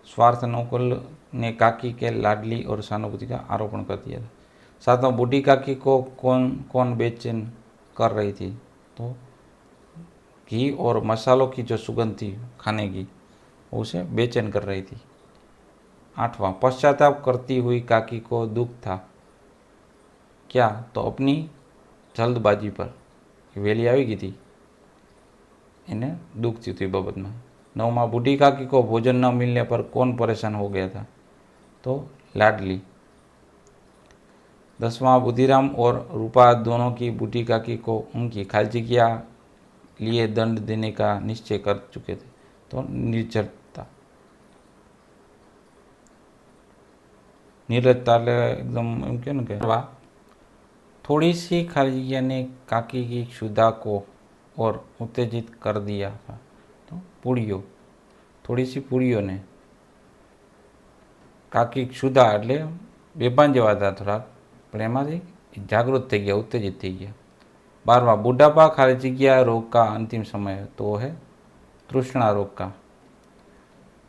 स्वार्थानुकूल ने काकी के लाडली और सहानुभूति का आरोपण कर दिया था। सातवां बूढ़ी काकी को कौन कौन बेचैन कर रही थी, तो घी और मसालों की जो सुगंध थी खाने की, उसे बेचैन कर रही थी। आठवां पश्चाताप करती हुई काकी को दुख था, क्या, तो अपनी जल्दबाजी पर, वेली आई गई थी इन्हें दुख थी थी बाबत में। नौमा बूढ़ी काकी को भोजन न मिलने पर कौन परेशान हो गया था, तो लाडली। दसवां बुद्धिराम और रूपा दोनों की बूढ़ी काकी को उनकी खाली जगह लिए दंड देने का निश्चय कर चुके थे, तो निर्जरता। निर्लजता एकदम एम के थोड़ी सी खाली जगह ने काकी की क्षुधा को और उत्तेजित कर दिया था, तो पूड़ियों, थोड़ी सी पूड़ियों ने કાકી ક્ષુધા એટલે બેભાન જેવા હતા થોડાક, પણ એમાંથી જાગૃત થઈ ગયા, ઉત્તેજિત થઈ ગયા. 12 બુઢાપા ખાલી જગ્યા રોગ કા અંતિમ समय तो है तृष्णा रोग का.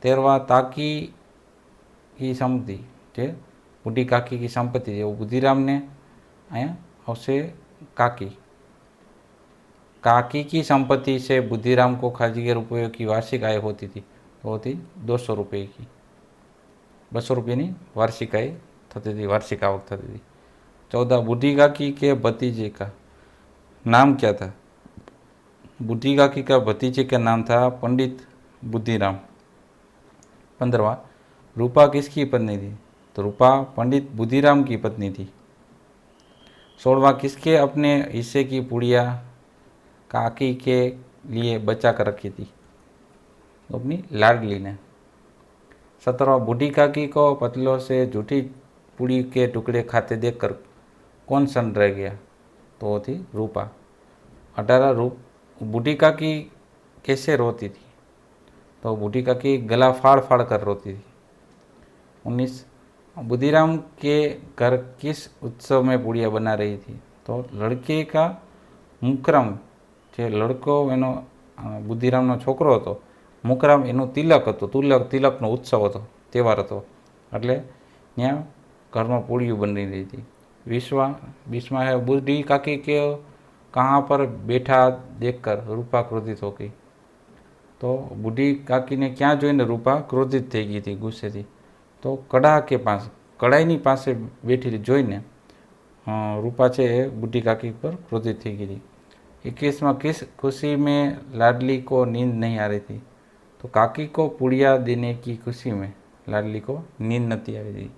13 ताकी की संपत्ति જે બુઢી કાકી કી સંપત્તિ છે, બુદ્ધિરામને અહીંયા આવશે કાકી. काकी की संपत्ति से बुद्धिराम को खाली रुपये की वार्षिक आय होती थी, तो होती 200 रुपये की. 200 रुपये की वार्षिक आय थती थी, वार्षिक आवक थती थी. 14 बूढ़ी काकी के भतीजे का नाम क्या था? बूढ़ी काकी का भतीजे का नाम था पंडित बुद्धिराम. 15 रूपा किसकी पत्नी थी? तो रूपा पंडित बुद्धिराम की पत्नी थी. 16 किसके अपने हिस्से की पुड़िया काकी के लिए बचा कर रखी थी? तो अपनी लाडली ने. 17 बूढ़ी काकी को पतलों से झूठी पूड़ी के टुकड़े खाते देखकर कौन सन रह गया? तो वो थी रूपा. 18 बूढ़ी काकी कैसे रोती थी? तो बूढ़ी काकी गला फाड़ फाड़ कर रोती थी. 19 बुद्धिराम के घर किस उत्सव में पूड़िया बना रही थी? तो लड़के का मुकरम, જે લડકો એનો બુદ્ધિરામનો છોકરો હતો, મુકરામ એનું તિલક હતું, તિલકનો ઉત્સવ હતો, તહેવાર હતો, એટલે ત્યાં ઘરમાં પૂળિયું બની રહી હતી. 20 है बूढ़ी काकी के कहाँ पर बैठा देखकर रूपा क्रोधित हो गई? तो बूढ़ी काकी ने क्या જોઈને रूपा क्रोधित થઈ ગઈ હતી, ગુસ્સેથી? તો કડા કે પાસે, કડાઈની પાસે બેઠી જોઈને રૂપા છે એ બુઢી કાકી પર ક્રોધિત થઈ ગઈ હતી. 21 किस खुशी में लाडली को नींद नहीं आ रही थी? तो काकी को पुड़िया देने की खुशी में लाडली को नींद नहीं आ रही थी.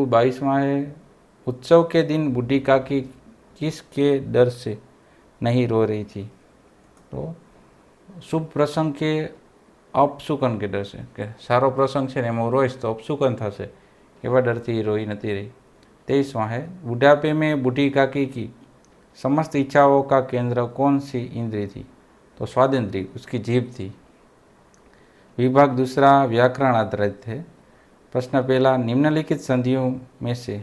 22 है उत्सव के दिन बूढ़ी काकी किसके डर से नहीं रो रही थी? तो शुभ प्रसंग के अपशुकन के डर से, કે સારો પ્રસંગ છે ને એમાં રોઈશ તો અપશુકન થશે એવા ડરથી રોઈ નથી રહી. 23 है बुढ़ापे में बूढ़ी काकी की समस्त इच्छाओं का केंद्र कौन सी इंद्रिय थी? तो स्वादेंद्रिय, उसकी जीभ थी. विभाग दूसरा व्याकरण आधारित है. प्रश्न पहला निम्नलिखित संधियों में से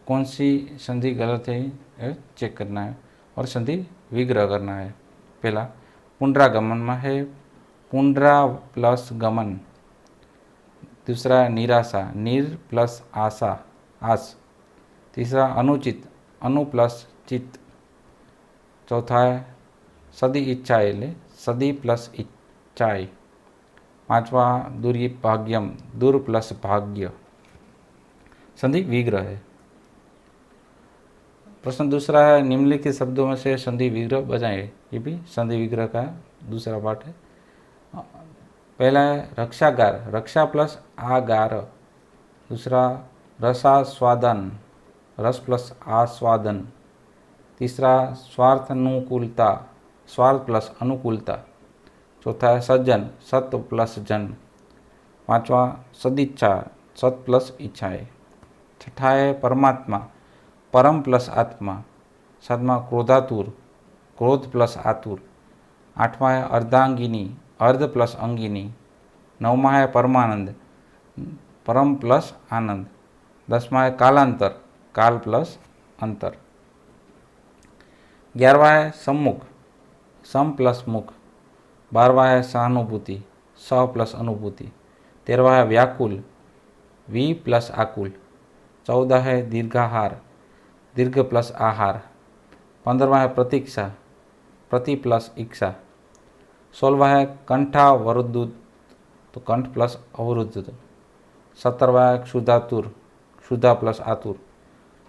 कौन सी संधि गलत है चेक करना है और संधि विग्रह करना है. पहला पुनरागमन में है पुनरा प्लस गमन. दूसरा निराशा, नीर प्लस आशा, आस. तीसरा अनुचित, अनु प्लस चित्त. चौथा है सदी इच्छाए, ले सदी प्लस इच्छाए. 5वां दुर्भाग्यम, दुर प्लस भाग्य. संधि विग्रह है. प्रश्न दूसरा है निम्नलिखित शब्दों में से संधि विग्रह बजाएं. ये भी संधि विग्रह का दूसरा पार्ट है. पहला है रक्षागार, रक्षा प्लस आगार. दूसरा रसास्वादन, रस प्लस आस्वादन. तीसरा स्वार्थानुकूलता, स्वार्थ प्लस अनुकूलता. चौथा है सज्जन, सत्व प्लस जन. 5वां सदिच्छा, सत प्लस इच्छाएं. 6ठा है परमात्मा, परम प्लस आत्मा. 7वां क्रोधातुर, क्रोध प्लस आतुर. 8वां है अर्धांगिनी, अर्ध प्लस अंगिनी. 9वां है परमानंद, परम प्लस आनंद. 10वां है कालांतर, काल प्लस अंतर. 11वां है सम्मुख, सम प्लस मुख. 12वां है सहानुभूति, सह प्लस अनुभूति. 13वां है व्याकुल, वी प्लस आकुल. 14 है दीर्घाहार, दीर्घ प्लस आहार. 15वां है प्रतीक्षा, प्रति प्लस इच्छा. 16वां है कंठावरुद्ध, तो कंठ प्लस अवरुद्ध. 17वां है क्षुधातुर, क्षुधा प्लस आतुर.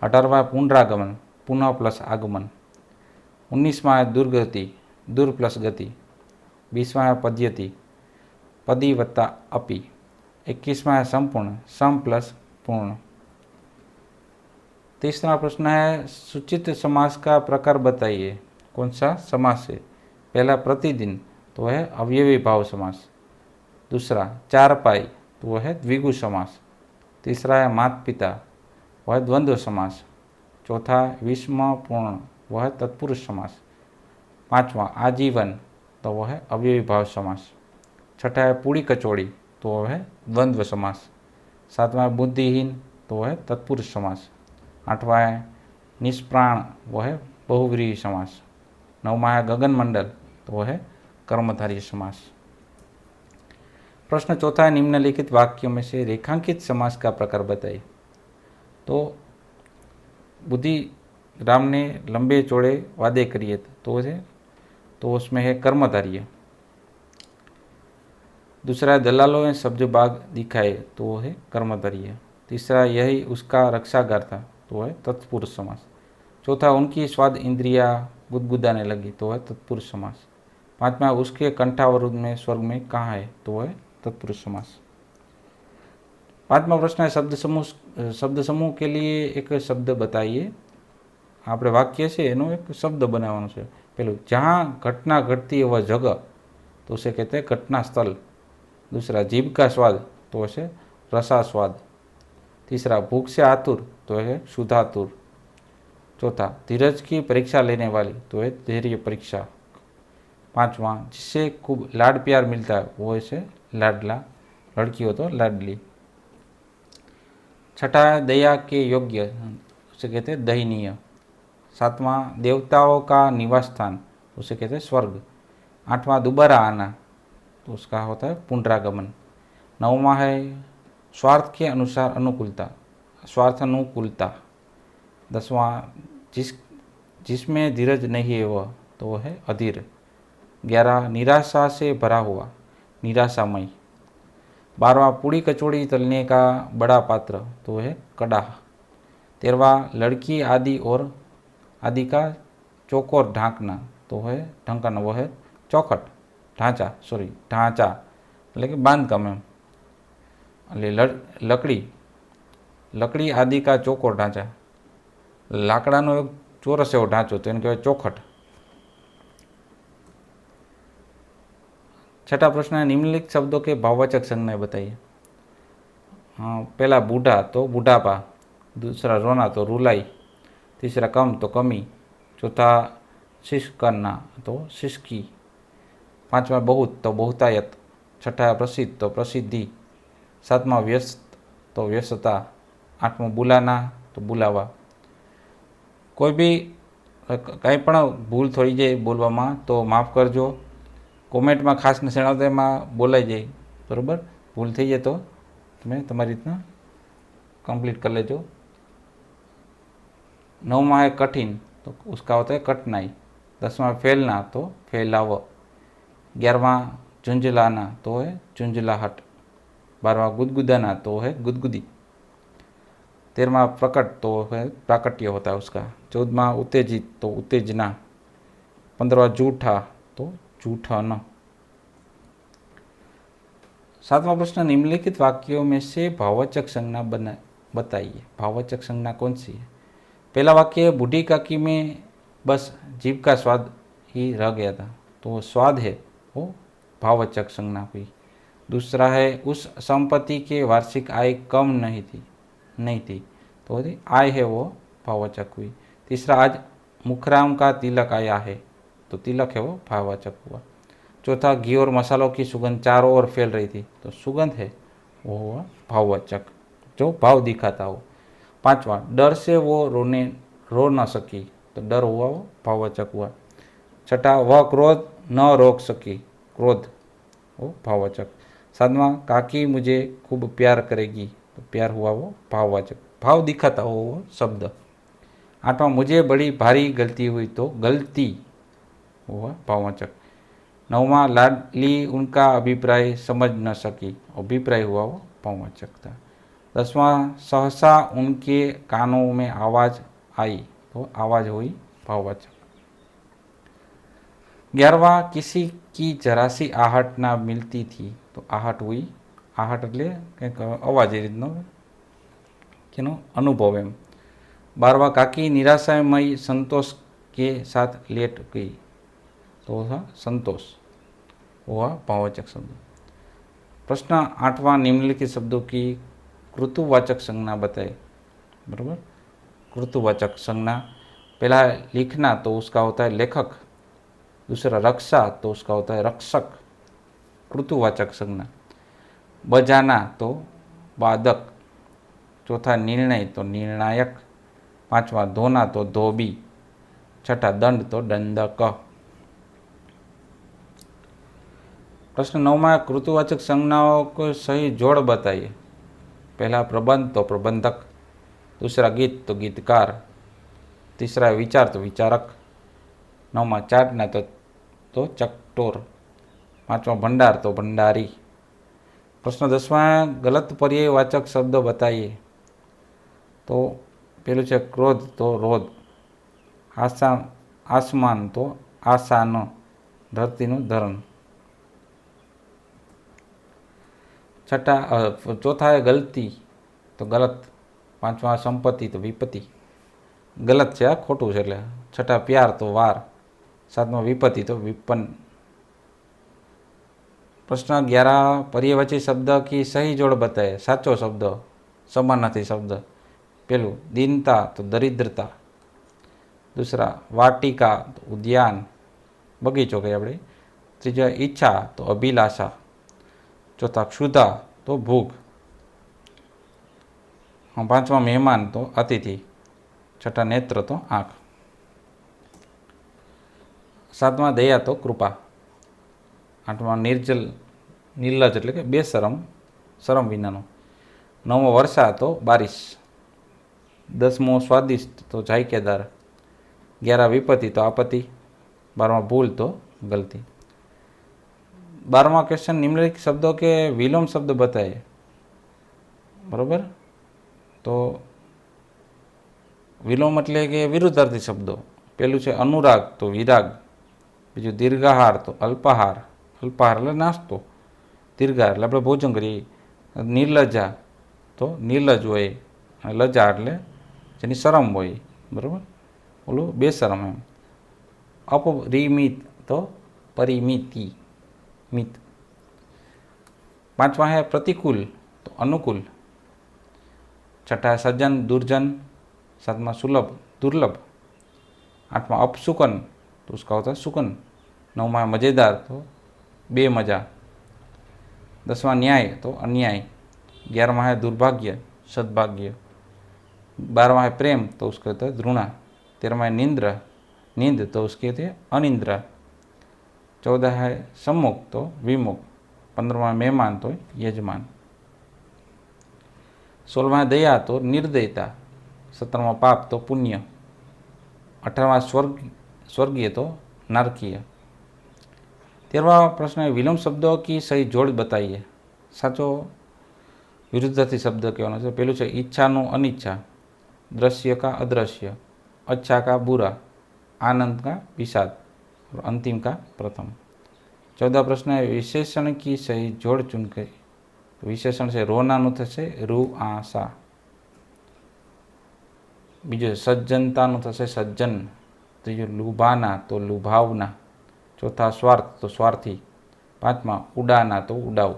18वां है पुनरागमन, पुनः प्लस आगमन. 19वां है दुर्गति, दुर प्लस गति. 20वां है पद्यति, पदी वत्ता अपि. 21वां है संपूर्ण, सम प्लस पूर्ण. तीसरा प्रश्न है सूचित समास का प्रकार बताइए. कौन सा समास है? पहला प्रतिदिन, तो है अवयवी भाव समास. दूसरा चार पाई, तो वह है द्विगु समास. तीसरा है माता पिता, वह है द्वंद्व समास. चौथा विषम पूर्ण, वह है तत्पुरुष समास. 5वां आजीवन, तो वह है अवयवी भाव समास. 6ठा है पूड़ी कचौड़ी, तो वो है द्वंद्व समास। 7वां बुद्धिहीन तो वो है तत्पुरुष समास। 8वां है निष्प्राण, वो है बहुव्रीहि समास। 9वां है गगनमंडल, तो वो है कर्मधारय समास। प्रश्न चौथा है निम्नलिखित वाक्यों में से रेखांकित समास का प्रकार बताइए। तो बुद्धि राम ने लंबे चौड़े वादे करिए तो उसमें है कर्मधारय। दूसरा दलालों ने सब्ज बाग दिखाए, तो वो है कर्मधारय। तीसरा यही उसका रक्षागार था, तो वो है तत्पुरुष समास। चौथा उनकी स्वाद इंद्रिया गुदगुदाने लगी, तो है तत्पुरुष समास। 5वां उसके कंठावरुद्ध में स्वर्ग में कहाँ है, तो वह है तत्पुरुष समास। 5वां प्रश्न है शब्द समूह के लिए एक शब्द बताइए। આપણે વાક્ય છે એનો એક શબ્દ બનાવવાનો છે। પેલું जहाँ घटना घटती है वह जगह, तो उसे कहते हैं घटना स्थल। दूसरा जीभ का स्वाद, तो उसे रसास्वाद। तीसरा भूख से आतुर, तो है क्षुधातुर। चौथा धीरज की परीक्षा लेने वाली, तो है धैर्य परीक्षा। 5वां जिससे खूब लाड प्यार मिलता है वो इसे लाडला, लड़की हो तो लाडली। छठा दया के योग्य, उसे कहते हैं दयनीय। 7वां देवताओं का निवास स्थान, उसे कहते हैं स्वर्ग। 8वां दोबारा आना, तो उसका होता है पुनरागमन। 9वां है स्वार्थ के अनुसार अनुकूलता, स्वार्थ अनुकूलता। 10वां जिसमें धीरज नहीं है वह, तो वह है अधीर। 11 निराशा से भरा हुआ, निराशामय। 12वां पूड़ी कचौड़ी तलने का बड़ा पात्र, तो वह है कड़ाह। 13वां लड़की आदि का चौकोर ढांकना, तो है ढंकना, वो है चौखट, ढांचा, ढांचा એટલે કે બાંધકામ એમ। એટલે લકડી આદि का ચોકોર ઢાંચા, લાકડાનો એક ચોરસ એવો ઢાંચો, તો એને કહેવાય ચોખટ। छठा प्रश्न है निम्नलिखित शब्दों के भाववाचक संज्ञाएं बताइए। हाँ, पहला बूढ़ा तो बुढ़ापा। दूसरा रोना तो रुलाई। तीसरा कम तो कमी। चौथा शिश करना तो शिशकी। 5वां बहुत तो बहुतायत। 6ठा प्रसिद्ध तो प्रसिद्धि। 7वां व्यस्त तो व्यस्तता। 8वां बुलाना तो बुलावा। कोई भी કંઈ પણ ભૂલ થઈ જાય બોલવામાં તો માફ કરજો। કોમેન્ટમાં ખાસ નિશાળોમાં બોલાઈ જાય, બરાબર। ભૂલ થઈ જાય તો તમે તમારી રીતના कंप्लीट कर लेजो। 9वां है कठिन, तो उसका होता है कठिनाई। 10वां फैलना तो फैलाव। 11वां झुंझलाना तो है झुंझलाहट। 12वां गुदगुदाना तो है गुदगुदी। 13वां प्रकट तो है प्राकट्य होता है उसका। 14वां उत्तेजित तो उत्तेजना। 15वां जूठा तो जूठन। 7वां प्रश्न निम्नलिखित वाक्यों में से भाववाचक संज्ञा बताइए। भाववाचक संज्ञा कौन सी है। पहला वाक्य बूढ़ी काकी में बस जीभ का स्वाद ही रह गया था, तो स्वाद है वो भाववाचक संज्ञा हुई। दूसरा है उस संपत्ति के वार्षिक आय कम नहीं थी, तो आय है वो भाववाचक हुई। तीसरा आज मुखराम का तिलक आया है, तो तिलक है वो भाववाचक हुआ। चौथा घी और मसालों की सुगंध चारों ओर फैल रही थी, तो सुगंध है वो हुआ भाववाचक, जो भाव दिखाता हो। 5वां डर से वो रो न सकी, तो डर हुआ वो भाववाचक हुआ। 6ठा वह क्रोध न रोक सकी, क्रोध वो भाववाचक। 7वां काकी मुझे खूब प्यार करेगी, तो प्यार हुआ वो भाववाचक, भाव दिखाता हो वो शब्द। 8वां मुझे बड़ी भारी गलती हुई, तो गलती हुआ भाववाचक। 9वां लाडली उनका अभिप्राय समझ न सकी, अभिप्राय हुआ वो भाववाचक था। 10वां सहसा उनके कानों में आवाज़ आई, तो आवाज़ हुई भाववाचक। 11वां किसी की जरा सी आहट ना मिलती थी, तो आहट हुई, आहट એટલે કંઈક અવાજ એ રીતનો કેનો અનુભવ એમ। 12वां काकी निराशामय संतोष के साथ लेट गई, तो था संतोष हुआ भाववाचक शब्द। प्रश्न 8वां निम्नलिखित शब्दों की कृतुवाचक संज्ञा बताए, बराबर। कृतुवाचक संज्ञा पहला लिखना, तो उसका होता है लेखक। दूसरा रक्षा, तो उसका होता है रक्षक, कृतुवाचक संज्ञा। बजाना तो बादक, चौथा निर्णय तो निर्णायक, पांचवा धोना तो धोबी, छठा दंड तो दंडक। प्रश्न 9 में ऋतुवाचक संज्ञाओं को सही जोड़ बताइए। पहला प्रबंध तो प्रबंधक, दूसरा गीत तो गीतकार, तीसरा विचार तो विचारक, 9वां चाटना तो चकटोर, 5वां भंडार तो भंडारी। प्रश्न 10वां गलत पर्यायवाचक शब्द बताइए। तो पहलू है क्रोध तो रोध, आसमान तो आसान, धरतीनु धरण। चौथा है गलती तो गलत, 5वां संपत्ति तो विपत्ति, गलत है खोटू है એટલે। छठा प्यार तो वार, 7वां विपत्ति तो विपन्न। प्रश्न 11 पर्यायवाची शब्द की सही जोड़ बताए। साचो शब्द समानार्थी शब्द, पहलू दीनता तो दरिद्रता, दूसरा वाटिका तो उद्यान बगीचो कहे આપણે, तीजा इच्छा तो अभिलाषा, चौथा क्षुधा तो भूख, 5वां मेहमान तो अतिथि, छठा नेत्र तो आँख, 7वां दया तो कृपा, 8वां निर्लज એટલે કે બેશરમ, શરમ વિનાનો, 9वां वर्षा तो बारिश, 10वां स्वादिष्ट तो जायकेदार, 11 विपत्ति तो आपत्ति, 12वां भूल तो गलती। 12वां क्वेश्चन निम्नलिखित शब्दों के विलोम शब्द बताए। बराबर, तो विलोम એટલે કે વિરુદ્ધાર્થી શબ્દો। પહેલું છે અનુરાગ તો વિરાગ, બીજું દીર્ઘાહાર તો અલ્પાહાર, અલ્પાહાર એટલે નાસ્તો, દીર્ઘાહાર એટલે આપણે ભોજન કરીએ, નિર્લજા તો નિર્લજ હોય, અને લજા એટલે જેની શરમ હોય, બરાબર, ઓલું બેશરમ એમ। अपरिमित तो परिमिति मित। 5वां है प्रतिकूल तो अनुकूल, छठा है सज्जन दुर्जन, 7वां सुलभ दुर्लभ, 8वां अपसुकन तो उसका होता है सुकन, 9वां मज़ेदार तो बेमजा, 10वां न्याय तो अन्याय, 11वां है दुर्भाग्य सद्भाग्य, 12वां है प्रेम तो उसका होता है द्रुणा, 13वां है नींद तो उसके थे अनिंद्रा, 14 है सम्मुख तो विमुख, 15वां मेहमान तो यजमान, 16वां दया तो निर्दयता, 17वां पाप तो पुण्य, 18वां स्वर्गीय तो नारकीय। 13वां प्रश्न है विलोम शब्दों की सही जोड़ बताइए। साचो विरुद्धार्थी शब्द कहना है। पहलू है इच्छानु अनिच्छा, दृश्य का अदृश्य, अच्छा का बुरा, आनंद का विषाद और अंतिम का प्रथम। 14 प्रश्न है विशेषण की सही जोड़ चुनकर। विशेषण से रोनानु थशे रु आशा, बीजो सज्जनतानु थशे सज्जन, तीजो लुभाना तो लुभावना, चौथा स्वार्थ तो स्वार्थी, 5वां उड़ाना तो उड़ाव।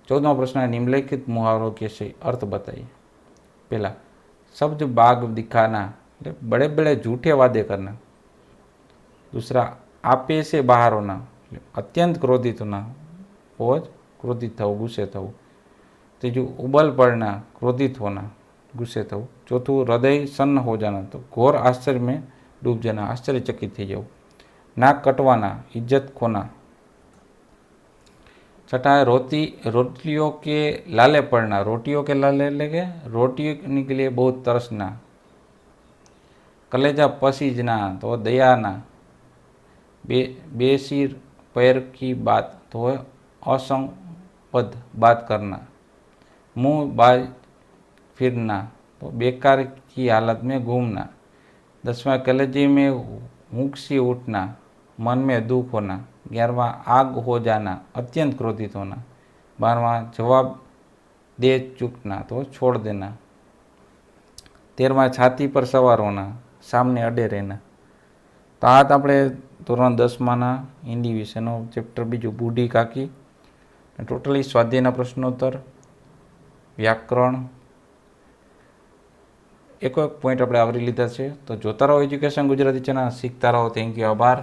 14वां प्रश्न है निम्नलिखित मुहावरों के सही अर्थ बताइए। पहला शब्द बाग दिखाना, बड़े बड़े झूठे वादे करना। दूसरा आपे से बहार होना, अत्यंत क्रोधित होना, बहुत क्रोधित थવું, गुस्से थવું। तीजू उबल पड़ना, क्रोधित होना, गुस्से थવું। चौथું हृदय सन्न हो जाना, तो घोर आश्चर्य में डूब जाना, आश्चर्यचकित थी जाओ। नाक कटवाना, इज्जत खोना। छठा है रोटियों के लाले पड़ना, रोटियों के लाले એટલે કે रोटी के लिए बहुत तरसना। कलेजा पसीजना तो दयाना, बेसिर पैर की बात तो है असंबद्ध बात करना। मुंह बाज फिरना तो बेकार की हालत में घूमना। 10वां कलेजे में हुक सी उठना, मन में दुख होना। 11वां आग हो जाना, अत्यंत क्रोधित होना। 12वां जवाब दे चूकना तो छोड़ देना। 13वां छाती पर सवार होना, सामने अडे रहना। तो आ तो આપણે ધોરણ 10માના હિન્દી વિષયનો ચેપ્ટર બીજું બુઢી કાકી, ટોટલી સ્વાધ્યાયના પ્રશ્નોત્તર, વ્યાકરણ, એક પોઈન્ટ આપણે આવરી લીધા છે। તો જોતા રહો એજ્યુકેશન ગુજરાતી ચેનલ, શીખતા રહો। થેન્ક યુ, આભાર।